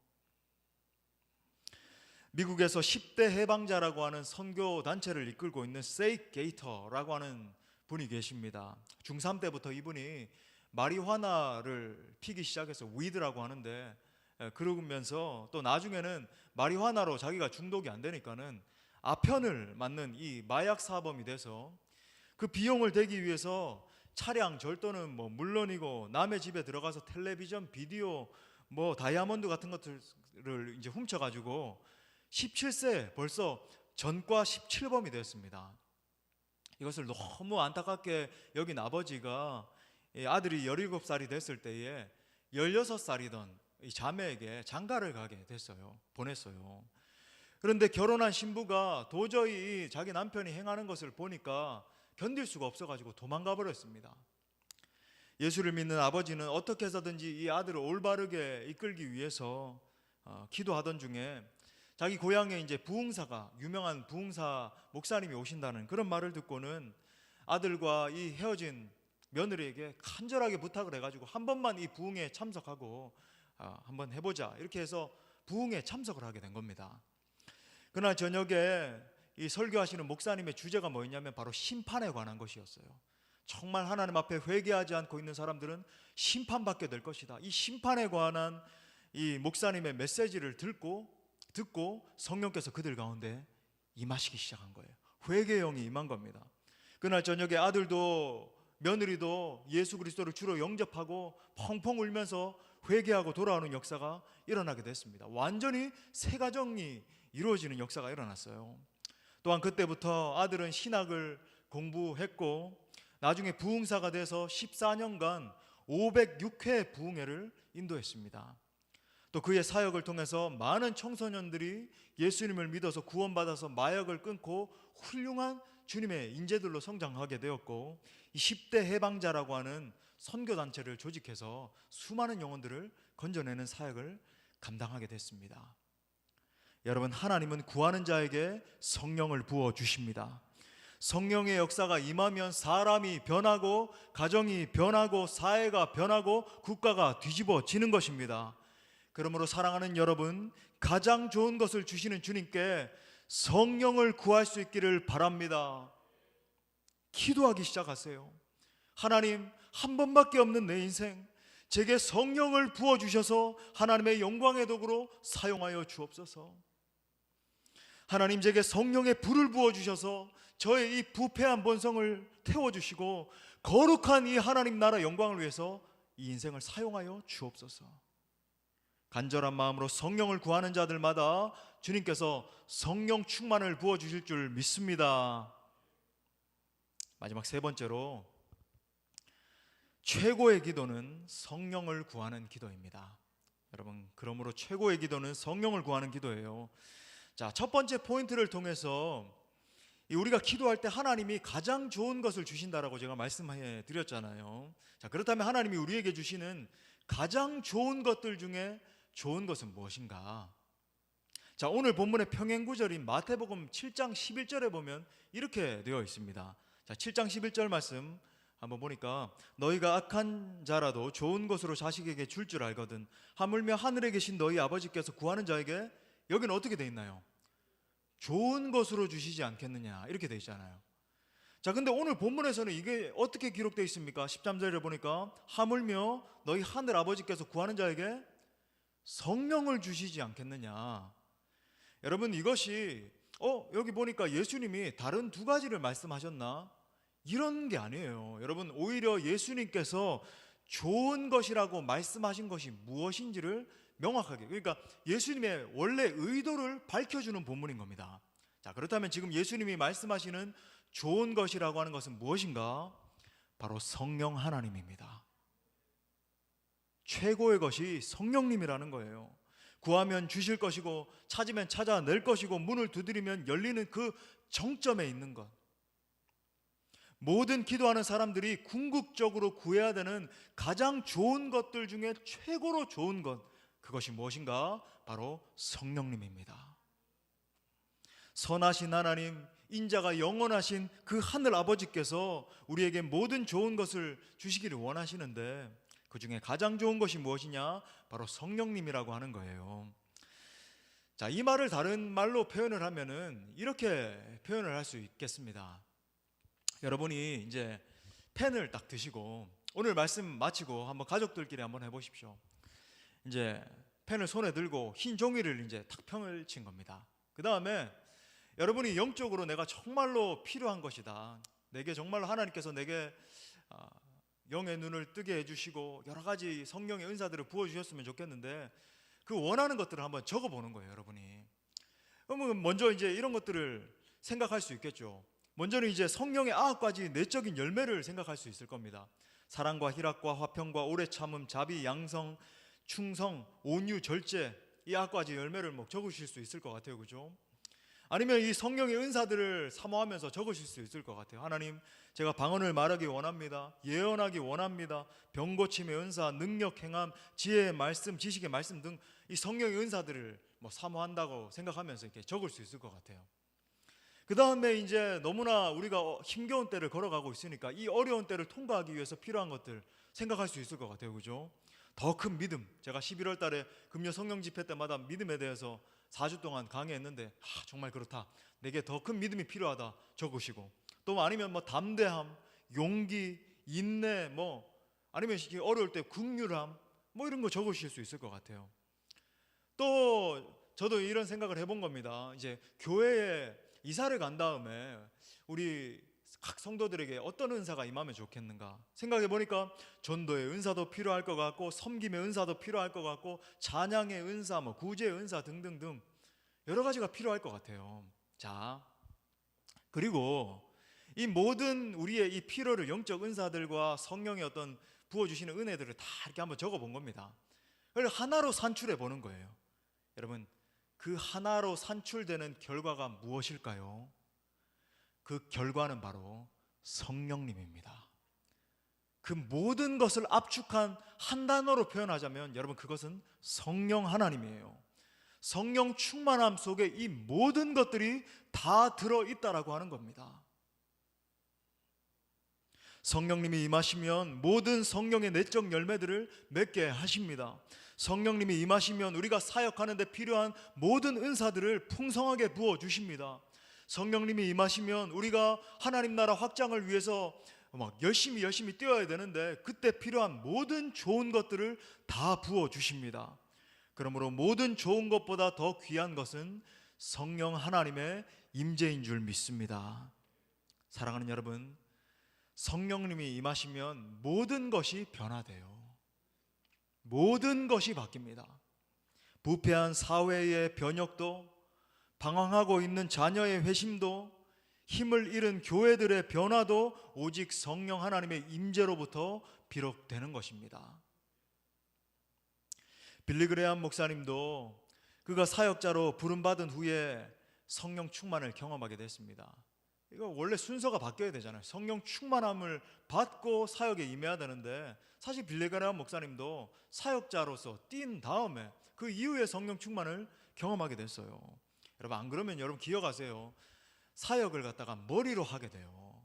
미국에서 10대 해방자라고 하는 선교 단체를 이끌고 있는 세이 게이터라고 하는 분이 계십니다. 중3 때부터 이분이 마리화나를 피기 시작해서 위드라고 하는데, 그러면서 또 나중에는 마리화나로 자기가 중독이 안 되니까는 아편을 맞는 이 마약 사범이 돼서 그 비용을 대기 위해서 차량 절도는 뭐 물론이고 남의 집에 들어가서 텔레비전, 비디오, 뭐 다이아몬드 같은 것들을 이제 훔쳐가지고 17세 벌써 전과 17범이 되었습니다. 이것을 너무 안타깝게 여긴 아버지가 아들이 17살이 됐을 때에 16살이던 이 자매에게 장가를 가게 됐어요. 보냈어요. 그런데 결혼한 신부가 도저히 자기 남편이 행하는 것을 보니까 견딜 수가 없어가지고 도망가 버렸습니다. 예수를 믿는 아버지는 어떻게 해서든지 이 아들을 올바르게 이끌기 위해서 기도하던 중에 자기 고향에 이제 유명한 부흥사 목사님이 오신다는 그런 말을 듣고는 아들과 이 헤어진 며느리에게 간절하게 부탁을 해가지고 한 번만 이 부흥에 참석하고 한번 해보자, 이렇게 해서 부흥에 참석을 하게 된 겁니다. 그날 저녁에 이 설교하시는 목사님의 주제가 뭐였냐면 바로 심판에 관한 것이었어요. 정말 하나님 앞에 회개하지 않고 있는 사람들은 심판받게 될 것이다. 이 심판에 관한 이 목사님의 메시지를 듣고 성령께서 그들 가운데 임하시기 시작한 거예요. 회개의 영이 임한 겁니다. 그날 저녁에 아들도 며느리도 예수 그리스도를 주로 영접하고 펑펑 울면서 회개하고 돌아오는 역사가 일어나게 됐습니다. 완전히 새 가정이 이루어지는 역사가 일어났어요. 또한 그때부터 아들은 신학을 공부했고 나중에 부흥사가 돼서 14년간 506회 부흥회를 인도했습니다. 또 그의 사역을 통해서 많은 청소년들이 예수님을 믿어서 구원받아서 마약을 끊고 훌륭한 주님의 인재들로 성장하게 되었고, 이 10대 해방자라고 하는 선교단체를 조직해서 수많은 영혼들을 건져내는 사역을 감당하게 됐습니다. 여러분, 하나님은 구하는 자에게 성령을 부어주십니다. 성령의 역사가 임하면 사람이 변하고 가정이 변하고 사회가 변하고 국가가 뒤집어지는 것입니다. 그러므로 사랑하는 여러분, 가장 좋은 것을 주시는 주님께 성령을 구할 수 있기를 바랍니다. 기도하기 시작하세요. 하나님, 한 번밖에 없는 내 인생, 제게 성령을 부어주셔서 하나님의 영광의 도구로 사용하여 주옵소서. 하나님, 제게 성령의 불을 부어주셔서 저의 이 부패한 본성을 태워주시고 거룩한 이 하나님 나라 영광을 위해서 이 인생을 사용하여 주옵소서. 간절한 마음으로 성령을 구하는 자들마다 주님께서 성령 충만을 부어주실 줄 믿습니다. 마지막 세 번째로, 최고의 기도는 성령을 구하는 기도입니다. 여러분, 그러므로 최고의 기도는 성령을 구하는 기도예요. 자, 첫 번째 포인트를 통해서 우리가 기도할 때 하나님이 가장 좋은 것을 주신다라고 제가 말씀해 드렸잖아요. 자, 그렇다면 하나님이 우리에게 주시는 가장 좋은 것들 중에 좋은 것은 무엇인가? 자, 오늘 본문의 평행 구절인 마태복음 7장 11절에 보면 이렇게 되어 있습니다. 자, 7장 11절 말씀 한번 보니까, 너희가 악한 자라도 좋은 것으로 자식에게 줄 줄 알거든 하물며 하늘에 계신 너희 아버지께서 구하는 자에게, 여기는 어떻게 되어 있나요? 좋은 것으로 주시지 않겠느냐, 이렇게 되어 있잖아요. 자, 근데 오늘 본문에서는 이게 어떻게 기록되어 있습니까? 13절에 보니까 하물며 너희 하늘 아버지께서 구하는 자에게 성령을 주시지 않겠느냐. 여러분, 이것이 여기 보니까 예수님이 다른 두 가지를 말씀하셨나? 이런 게 아니에요. 여러분, 오히려 예수님께서 좋은 것이라고 말씀하신 것이 무엇인지를 명확하게, 그러니까 예수님의 원래 의도를 밝혀주는 본문인 겁니다. 자, 그렇다면 지금 예수님이 말씀하시는 좋은 것이라고 하는 것은 무엇인가? 바로 성령 하나님입니다. 최고의 것이 성령님이라는 거예요. 구하면 주실 것이고 찾으면 찾아낼 것이고 문을 두드리면 열리는 그 정점에 있는 것. 모든 기도하는 사람들이 궁극적으로 구해야 되는 가장 좋은 것들 중에 최고로 좋은 것, 그것이 무엇인가? 바로 성령님입니다. 선하신 하나님, 인자가 영원하신 그 하늘 아버지께서 우리에게 모든 좋은 것을 주시기를 원하시는데, 그 중에 가장 좋은 것이 무엇이냐? 바로 성령님이라고 하는 거예요. 자, 이 말을 다른 말로 표현을 하면은 이렇게 표현을 할 수 있겠습니다. 여러분이 이제 펜을 딱 드시고 오늘 말씀 마치고 한번 가족들끼리 한번 해보십시오. 이제 펜을 손에 들고 흰 종이를 이제 탁 평을 친 겁니다. 그 다음에 여러분이 영적으로 내가 정말로 필요한 것이다, 내게 정말로 하나님께서 내게 영의 눈을 뜨게 해주시고 여러 가지 성령의 은사들을 부어주셨으면 좋겠는데, 그 원하는 것들을 한번 적어보는 거예요, 여러분이. 그러면 먼저 이제 이런 것들을 생각할 수 있겠죠. 먼저는 이제 성령의 9가지 내적인 열매를 생각할 수 있을 겁니다. 사랑과 희락과 화평과 오래 참음, 자비, 양성, 충성, 온유, 절제, 이 9가지 열매를 적으실 수 있을 것 같아요, 그죠? 아니면 이 성령의 은사들을 사모하면서 적으실 수 있을 것 같아요. 하나님, 제가 방언을 말하기 원합니다. 예언하기 원합니다. 병 고침의 은사, 능력 행함, 지혜의 말씀, 지식의 말씀 등 이 성령의 은사들을 사모한다고 생각하면서 이렇게 적을 수 있을 것 같아요. 그 다음에 이제 너무나 우리가 힘겨운 때를 걸어가고 있으니까 이 어려운 때를 통과하기 위해서 필요한 것들 생각할 수 있을 것 같아요, 그죠? 더 큰 믿음, 제가 11월 달에 금요 성령 집회 때마다 믿음에 대해서 4주 동안 강의했는데 정말 그렇다, 내게 더 큰 믿음이 필요하다 적으시고, 또 아니면 담대함, 용기, 인내, 아니면 어려울 때 긍휼함, 이런 거 적으실 수 있을 것 같아요. 또 저도 이런 생각을 해본 겁니다. 이제 교회에 이사를 간 다음에 우리 각 성도들에게 어떤 은사가 임하면 좋겠는가 생각해 보니까 전도의 은사도 필요할 것 같고, 섬김의 은사도 필요할 것 같고, 찬양의 은사, 구제의 은사 등등등 여러 가지가 필요할 것 같아요. 자, 그리고 이 모든 우리의 이 필요를 영적 은사들과 성령의 어떤 부어주시는 은혜들을 다 이렇게 한번 적어본 겁니다. 그걸 하나로 산출해 보는 거예요. 여러분, 그 하나로 산출되는 결과가 무엇일까요? 그 결과는 바로 성령님입니다. 그 모든 것을 압축한 한 단어로 표현하자면 여러분, 그것은 성령 하나님이에요. 성령 충만함 속에 이 모든 것들이 다 들어있다라고 하는 겁니다. 성령님이 임하시면 모든 성령의 내적 열매들을 맺게 하십니다. 성령님이 임하시면 우리가 사역하는 데 필요한 모든 은사들을 풍성하게 부어주십니다. 성령님이 임하시면 우리가 하나님 나라 확장을 위해서 막 열심히 뛰어야 되는데 그때 필요한 모든 좋은 것들을 다 부어주십니다. 그러므로 모든 좋은 것보다 더 귀한 것은 성령 하나님의 임재인 줄 믿습니다. 사랑하는 여러분, 성령님이 임하시면 모든 것이 변화돼요. 모든 것이 바뀝니다. 부패한 사회의 변혁도, 방황하고 있는 자녀의 회심도, 힘을 잃은 교회들의 변화도 오직 성령 하나님의 임재로부터 비롯되는 것입니다. 빌리 그레이엄 목사님도 그가 사역자로 부름받은 후에 성령 충만을 경험하게 됐습니다. 이거 원래 순서가 바뀌어야 되잖아요. 성령 충만함을 받고 사역에 임해야 되는데, 사실 빌리 그레이엄 목사님도 사역자로서 뛴 다음에 그 이후에 성령 충만을 경험하게 됐어요. 여러분, 안 그러면 여러분 기억하세요. 사역을 갖다가 머리로 하게 돼요.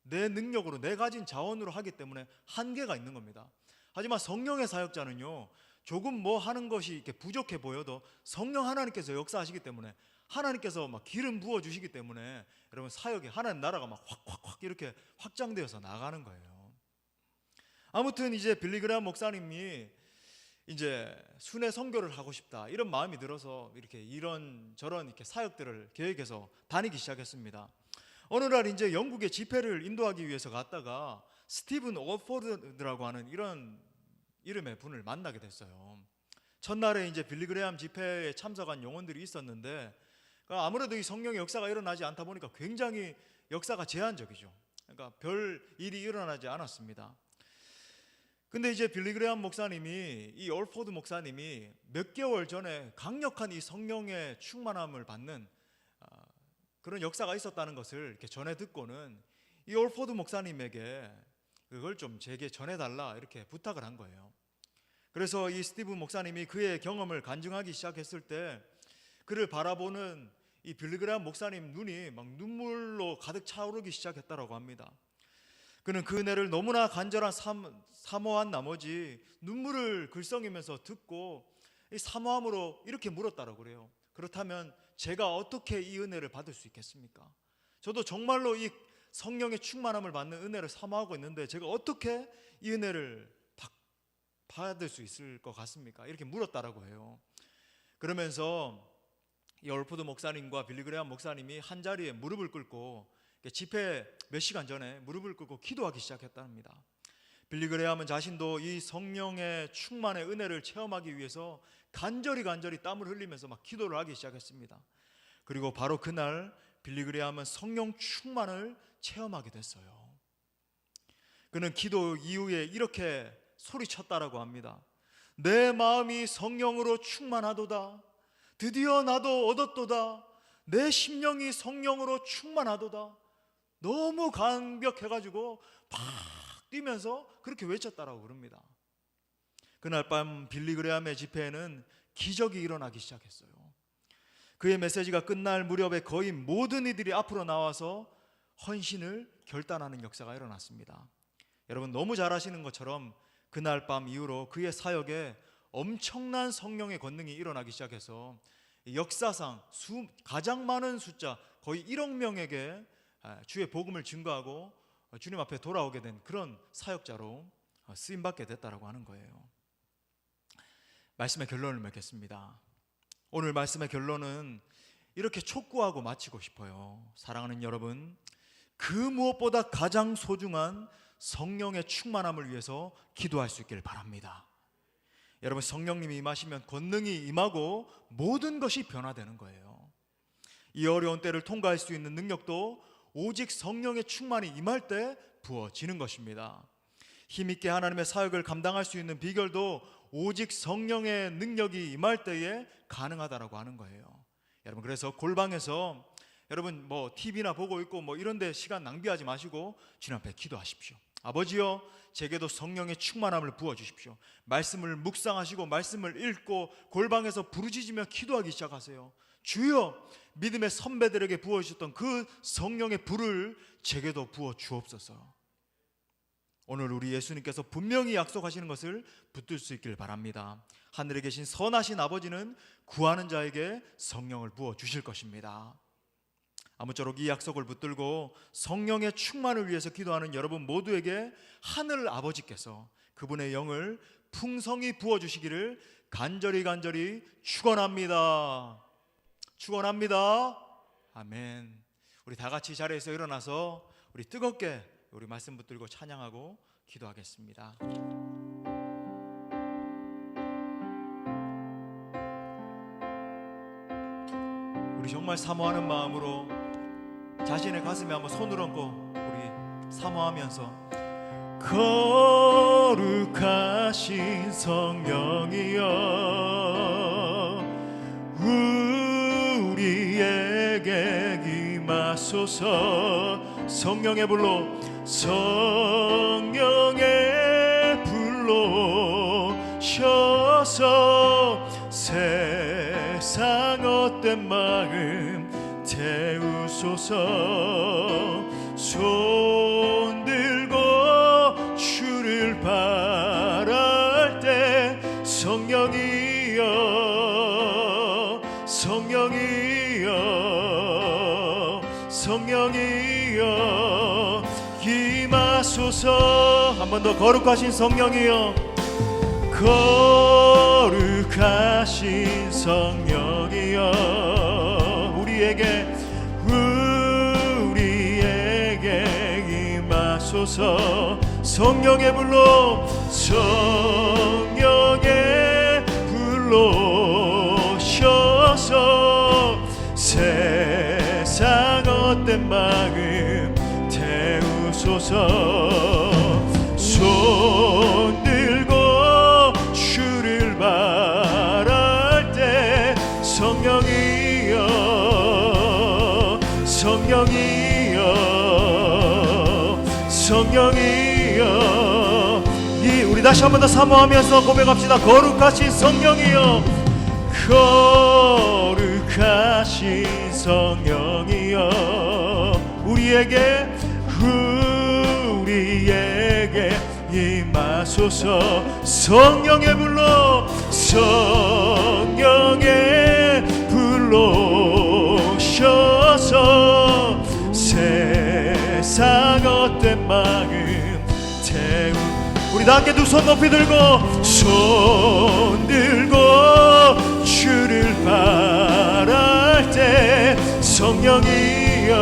내 능력으로, 내 가진 자원으로 하기 때문에 한계가 있는 겁니다. 하지만 성령의 사역자는요, 조금 뭐 하는 것이 이렇게 부족해 보여도 성령 하나님께서 역사하시기 때문에, 하나님께서 막 기름 부어 주시기 때문에 여러분, 사역이 하나님 나라가 막 확 이렇게 확장되어서 나가는 거예요. 아무튼 이제 빌리 그레이엄 목사님이 이제 순회 선교를 하고 싶다 이런 마음이 들어서 이렇게 이런저런 이렇게 사역들을 계획해서 다니기 시작했습니다. 어느 날 이제 영국에 집회를 인도하기 위해서 갔다가 스티븐 올포드라고 하는 이런 이름의 분을 만나게 됐어요. 첫날에 이제 빌리 그레이엄 집회에 참석한 영혼들이 있었는데, 아무래도 이 성령의 역사가 일어나지 않다 보니까 굉장히 역사가 제한적이죠. 그러니까 별 일이 일어나지 않았습니다. 근데 이제 빌리 그레이엄 목사님이, 이 올포드 목사님이 몇 개월 전에 강력한 이 성령의 충만함을 받는 그런 역사가 있었다는 것을 이렇게 전해 듣고는 이 올포드 목사님에게 그걸 좀 제게 전해달라 이렇게 부탁을 한 거예요. 그래서 이 스티븐 목사님이 그의 경험을 간증하기 시작했을 때 그를 바라보는 이 빌리 그레이엄 목사님 눈이 막 눈물로 가득 차오르기 시작했다고 합니다. 그는 그 은혜를 너무나 간절한 사모한 나머지 눈물을 글썽이면서 듣고 이 사모함으로 이렇게 물었다고 그래요. 그렇다면 제가 어떻게 이 은혜를 받을 수 있겠습니까? 저도 정말로 이 성령의 충만함을 받는 은혜를 사모하고 있는데 제가 어떻게 이 은혜를 받을 수 있을 것 같습니까? 이렇게 물었다라고 해요. 그러면서 이 올포드 목사님과 빌리 그레이엄 목사님이 한 자리에 무릎을 꿇고 집회 몇 시간 전에 무릎을 꿇고 기도하기 시작했답니다. 빌리 그레이엄은 자신도 이 성령의 충만의 은혜를 체험하기 위해서 간절히 땀을 흘리면서 막 기도를 하기 시작했습니다. 그리고 바로 그날 빌리 그레이엄은 성령 충만을 체험하게 됐어요. 그는 기도 이후에 이렇게 소리쳤다라고 합니다. 내 마음이 성령으로 충만하도다. 드디어 나도 얻었도다. 내 심령이 성령으로 충만하도다. 너무 감격해가지고 팍 뛰면서 그렇게 외쳤다라고 그럽니다. 그날 밤 빌리 그레이엄의 집회에는 기적이 일어나기 시작했어요. 그의 메시지가 끝날 무렵에 거의 모든 이들이 앞으로 나와서 헌신을 결단하는 역사가 일어났습니다. 여러분, 너무 잘 아시는 것처럼 그날 밤 이후로 그의 사역에 엄청난 성령의 권능이 일어나기 시작해서 역사상 가장 많은 숫자 거의 1억 명에게 주의 복음을 증거하고 주님 앞에 돌아오게 된 그런 사역자로 쓰임받게 됐다라고 하는 거예요. 말씀의 결론을 맺겠습니다. 오늘 말씀의 결론은 이렇게 촉구하고 마치고 싶어요. 사랑하는 여러분, 그 무엇보다 가장 소중한 성령의 충만함을 위해서 기도할 수 있기를 바랍니다. 여러분, 성령님이 임하시면 권능이 임하고 모든 것이 변화되는 거예요. 이 어려운 때를 통과할 수 있는 능력도 오직 성령의 충만이 임할 때 부어지는 것입니다. 힘있게 하나님의 사역을 감당할 수 있는 비결도 오직 성령의 능력이 임할 때에 가능하다라고 하는 거예요. 여러분, 그래서 골방에서 여러분 뭐 TV나 보고 있고 뭐 이런 데 시간 낭비하지 마시고 주님 앞에 기도하십시오. 아버지여, 제게도 성령의 충만함을 부어주십시오. 말씀을 묵상하시고 말씀을 읽고 골방에서 부르짖으며 기도하기 시작하세요. 주여, 믿음의 선배들에게 부어주셨던 그 성령의 불을 제게도 부어 주옵소서. 오늘 우리 예수님께서 분명히 약속하시는 것을 붙들 수 있길 바랍니다. 하늘에 계신 선하신 아버지는 구하는 자에게 성령을 부어 주실 것입니다. 아무쪼록 이 약속을 붙들고 성령의 충만을 위해서 기도하는 여러분 모두에게 하늘 아버지께서 그분의 영을 풍성히 부어주시기를 간절히 축원합니다. 축원합니다. 아멘. 우리 다 같이 자리에서 일어나서 우리 뜨겁게 우리 말씀 붙들고 찬양하고 기도하겠습니다. 우리 정말 사모하는 마음으로 자신의 가슴에 한번 손을 얹고 우리 사모하면서 거룩하신 성령이여 우리에게 임하소서. 성령의 불로 성령의 불로 셔서 세상 헛된 마음 태우소서. 손 들고 주를 바랄 때 성령이여 성령이여 성령이여 임하소서. 한 번 더 거룩하신 성령이여 거룩하신 성령이여 우리에게 임하소서. 성령의 불로 성령의 불로 셔서 세상 헛된 마음 태우소서. 손 들고 주를 바랄 때 성령이여 성령이여 성령이여 우리 다시 한 번 더 사모하면서 고백합시다. 거룩하신 성령이여 거룩하신 성령이여 우리에게 임하소서. 성령의 불로 성령의 불로 셔서 세상 헛된 마음 태우 우리 다 함께 두 손 높이 들고 손 들고 주를 바랄 때 성령이여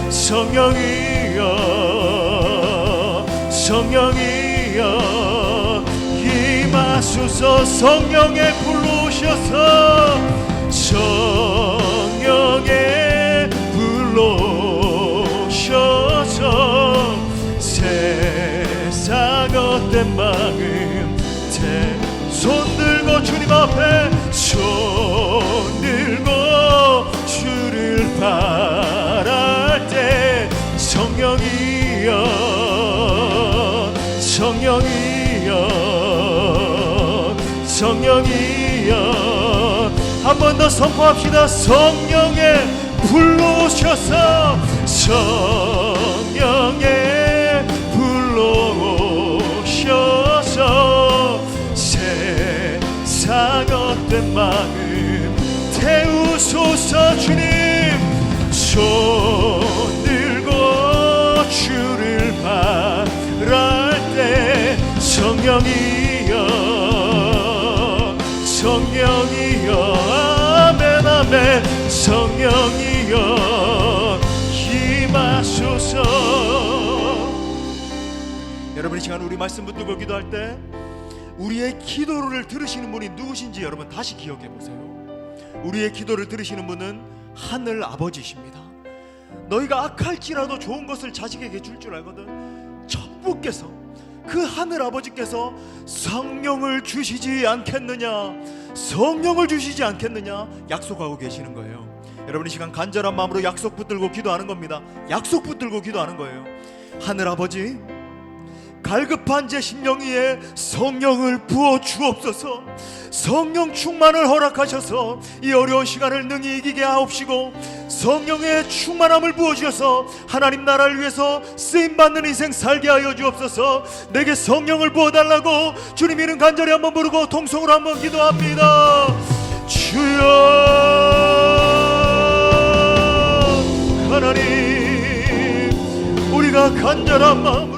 성령이여 성령이여 임하소서. 성령의 불로 오셔서 성령의 불로 오셔서 세상 헛된 마음 손 들고 주님 앞에 손 들고 주를 바랄 때 성령이여 성령이여 성령이여 한 번 더 선포합시다. 성령의 불로 오셔서 성령의 불로 오셔서 세상 헛된 마음 태우소서. 주님 손 들고 주를 바랄 때 성령이여 성령이여 아멘 아멘 성령이여 임하소서. 여러분 이 시간 우리 말씀 붙들고 기도할 때 우리의 기도를 들으시는 분이 누구신지 여러분 다시 기억해 보세요. 우리의 기도를 들으시는 분은 하늘 아버지십니다. 너희가 악할지라도 좋은 것을 자식에게 줄 줄 알거든 천부께서 그 하늘 아버지께서 성령을 주시지 않겠느냐 성령을 주시지 않겠느냐 약속하고 계시는 거예요. 여러분 이 시간 간절한 마음으로 약속 붙들고 기도하는 겁니다. 약속 붙들고 기도하는 거예요. 하늘 아버지 갈급한 제 심령 위에 성령을 부어 주옵소서. 성령 충만을 허락하셔서 이 어려운 시간을 능히 이기게 하옵시고, 성령의 충만함을 부어주셔서 하나님 나라를 위해서 쓰임받는 인생 살게 하여 주옵소서. 내게 성령을 부어달라고 주님 이름 간절히 한번 부르고 통성으로 한번 기도합니다. 주여 하나님, 우리가 간절한 마음으로